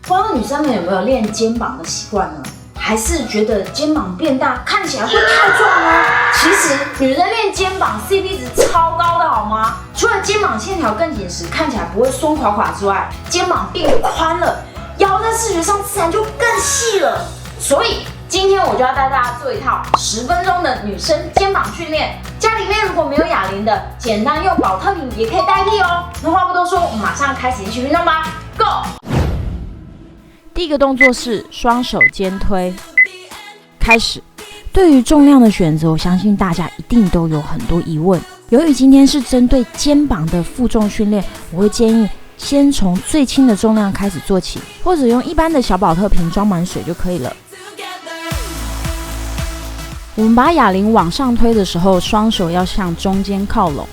不知道女生们有没有练肩膀的习惯呢？还是觉得肩膀变大看起来会太壮呢？其实女人练肩膀 CP 值超高的好吗？除了肩膀线条更紧实，看起来不会松垮垮之外，肩膀变宽了，腰在视觉上自然就更细了。所以今天我就要带大家做一套10分钟的女生肩膀训练。家里面如果没有哑铃的，简单用保特瓶也可以代替哦。那话不多说，我们马上开始一起运动吧 ，Go！ 第一个动作是双手肩推，开始。对于重量的选择，我相信大家一定都有很多疑问。由于今天是针对肩膀的负重训练，我会建议先从最轻的重量开始做起，或者用一般的小保特瓶装满水就可以了。我们把哑铃往上推的时候，双手要向中间靠拢。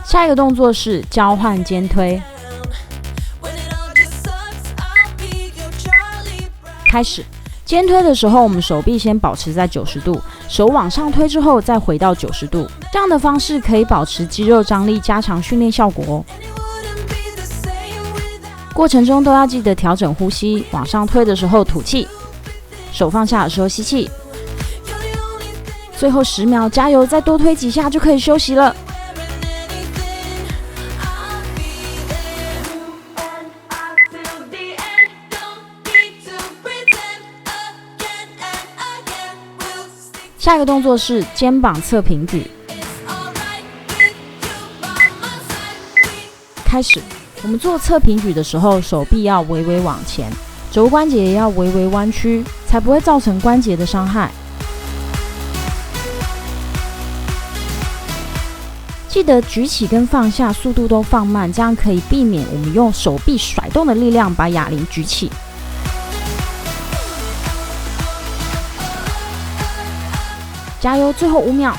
下一个动作是交换肩推，开始。肩推的时候，我们手臂先保持在90度，手往上推之后再回到90度，这样的方式可以保持肌肉张力，加强训练效果哦。过程中都要记得调整呼吸，往上推的时候吐气，手放下的时候吸气。最后10秒，加油，再多推几下就可以休息了。下一个动作是肩膀侧平举，开始。我们做侧平举的时候，手臂要微微往前，肘关节也要微微弯曲，才不会造成关节的伤害。记得举起跟放下速度都放慢，这样可以避免我们用手臂甩动的力量把哑铃举起。加油，最后5秒。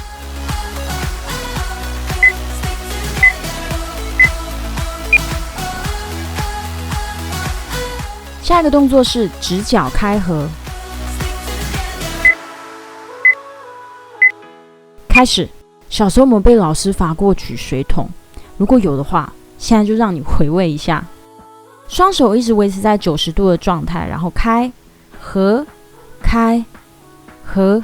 下一个动作是直角开合，开始。小时候我们被老师罚过举水桶，如果有的话，现在就让你回味一下。双手一直维持在90度的状态，然后开合开合。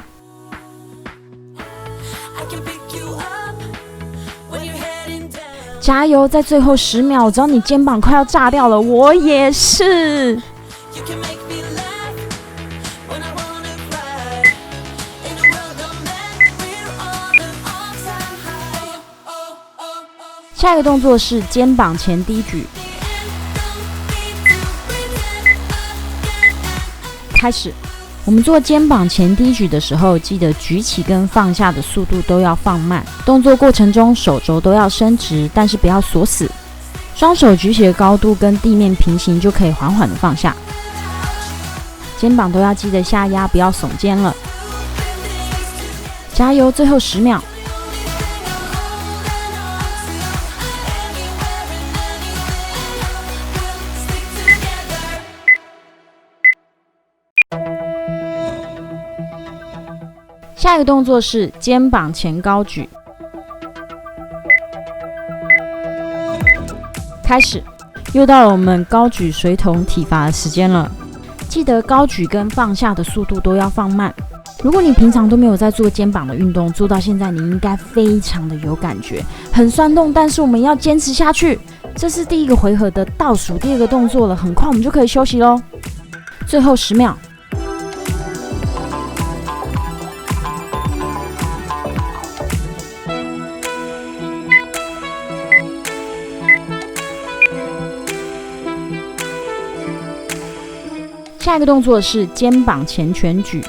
加油，在最后10秒，我知道你肩膀快要炸掉了，我也是。下一个动作是肩膀前低举，开始。我们做肩膀前低举的时候，记得举起跟放下的速度都要放慢。动作过程中，手肘都要伸直，但是不要锁死。双手举起的高度跟地面平行，就可以缓缓的放下。肩膀都要记得下压，不要耸肩了。加油，最后10秒。下一个动作是肩膀前高举，开始。又到了我们高举水桶体罚的时间了，记得高举跟放下的速度都要放慢。如果你平常都没有在做肩膀的运动，做到现在你应该非常的有感觉，很酸痛，但是我们要坚持下去。这是第一个回合的倒数第2个动作了，很快我们就可以休息咯。最后10秒。下一个动作是肩膀前拳举，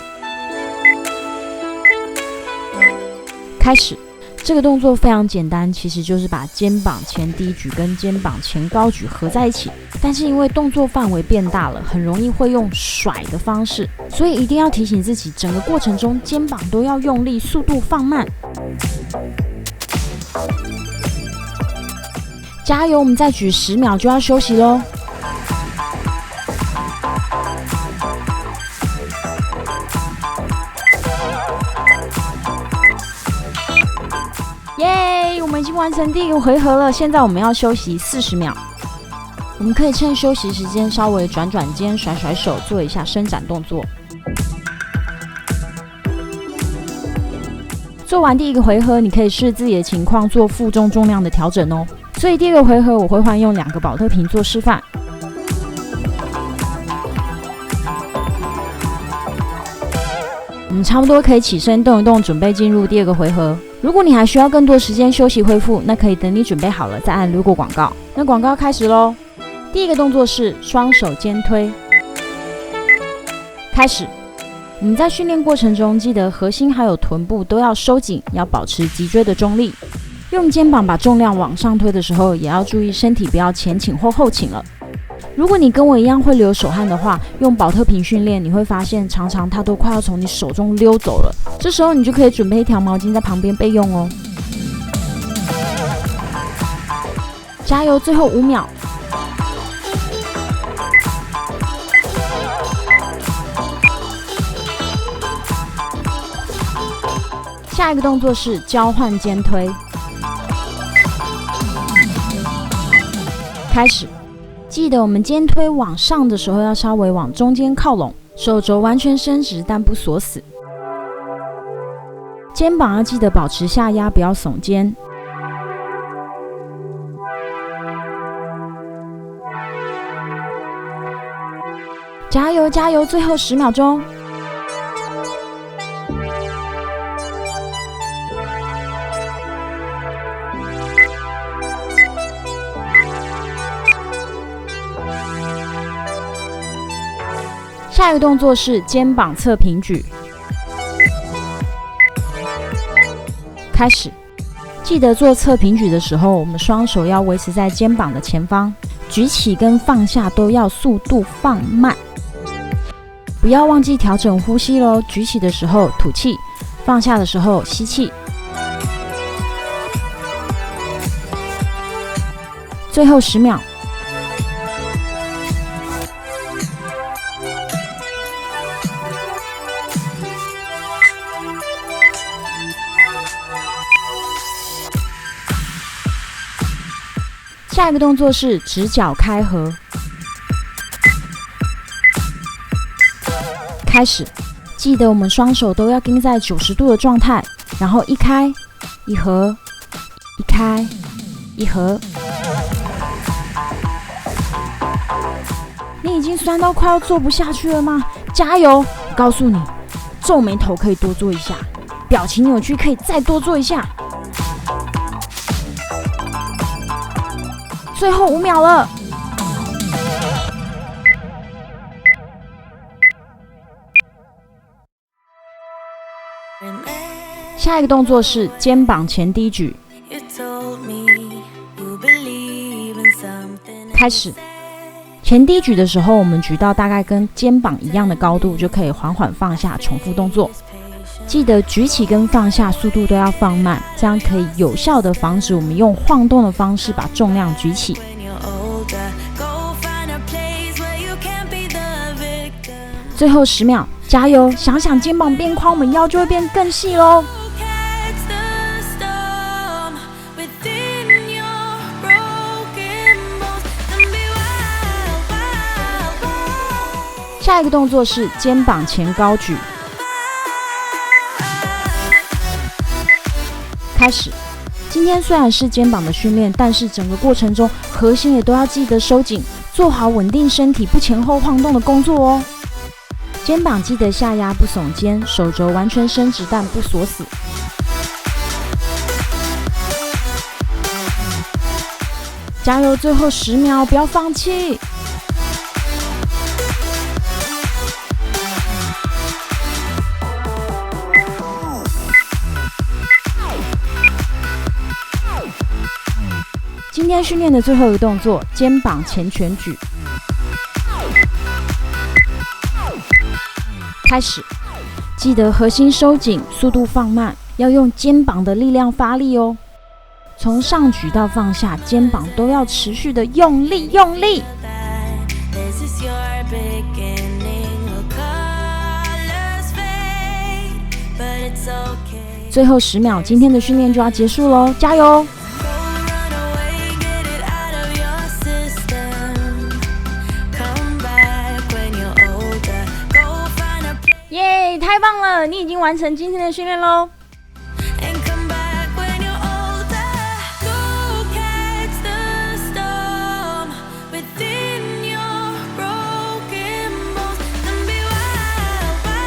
开始。这个动作非常简单，其实就是把肩膀前低举跟肩膀前高举合在一起，但是因为动作范围变大了，很容易会用甩的方式，所以一定要提醒自己，整个过程中肩膀都要用力，速度放慢。加油，我们再举10秒就要休息咯。完成第一个回合了，现在我们要休息40秒。我们可以趁休息时间稍微转转肩、甩甩手，做一下伸展动作。做完第一个回合，你可以视自己的情况做负重重量的调整哦。所以第二个回合我会换用2个保特瓶做示范。我们差不多可以起身动一动，准备进入第二个回合。如果你还需要更多时间休息恢复，那可以等你准备好了再按略过广告。那广告开始咯。第一个动作是双手肩推。开始。我们在训练过程中，记得核心还有臀部都要收紧，要保持脊椎的中立。用肩膀把重量往上推的时候，也要注意身体不要前倾或后倾了。如果你跟我一样会流手汗的话，用保特瓶训练，你会发现常常它都快要从你手中溜走了。这时候你就可以准备一条毛巾在旁边备用哦。加油，最后5秒。下一个动作是交换肩推。开始，记得我们肩推往上的时候要稍微往中间靠拢，手肘完全伸直但不锁死。肩膀要记得保持下压，不要耸肩。加油加油，最后10秒钟。下一个动作是肩膀侧平举。开始，记得做侧平举的时候，我们双手要维持在肩膀的前方，举起跟放下都要速度放慢。不要忘记调整呼吸咯，举起的时候吐气，放下的时候吸气。最后10秒。下一个动作是直角开合。开始，记得我们双手都要盯在90度的状态，然后一开一合，一开一合。你已经酸到快要做不下去了吗？加油！我告诉你，皱眉头可以多做一下，表情扭曲可以再多做一下。最后5秒了。下一个动作是肩膀前低举。开始，前低举的时候，我们举到大概跟肩膀一样的高度，就可以缓缓放下，重复动作。记得举起跟放下速度都要放慢，这样可以有效的防止我们用晃动的方式把重量举起。最后10秒，加油！想想肩膀变宽，我们腰就会变更细咯。下一个动作是肩膀前高举。开始，今天虽然是肩膀的训练，但是整个过程中核心也都要记得收紧，做好稳定身体不前后晃动的工作哦。肩膀记得下压不耸肩，手肘完全伸直但不锁死。加油，最后10秒，不要放弃。今天训练的最后一个动作，肩膀前拳举。开始，记得核心收紧，速度放慢，要用肩膀的力量发力哦。从上举到放下，肩膀都要持续的用力用力。最后10秒，今天的训练就要结束咯，加油！太棒了，你已经完成今天的训练咯。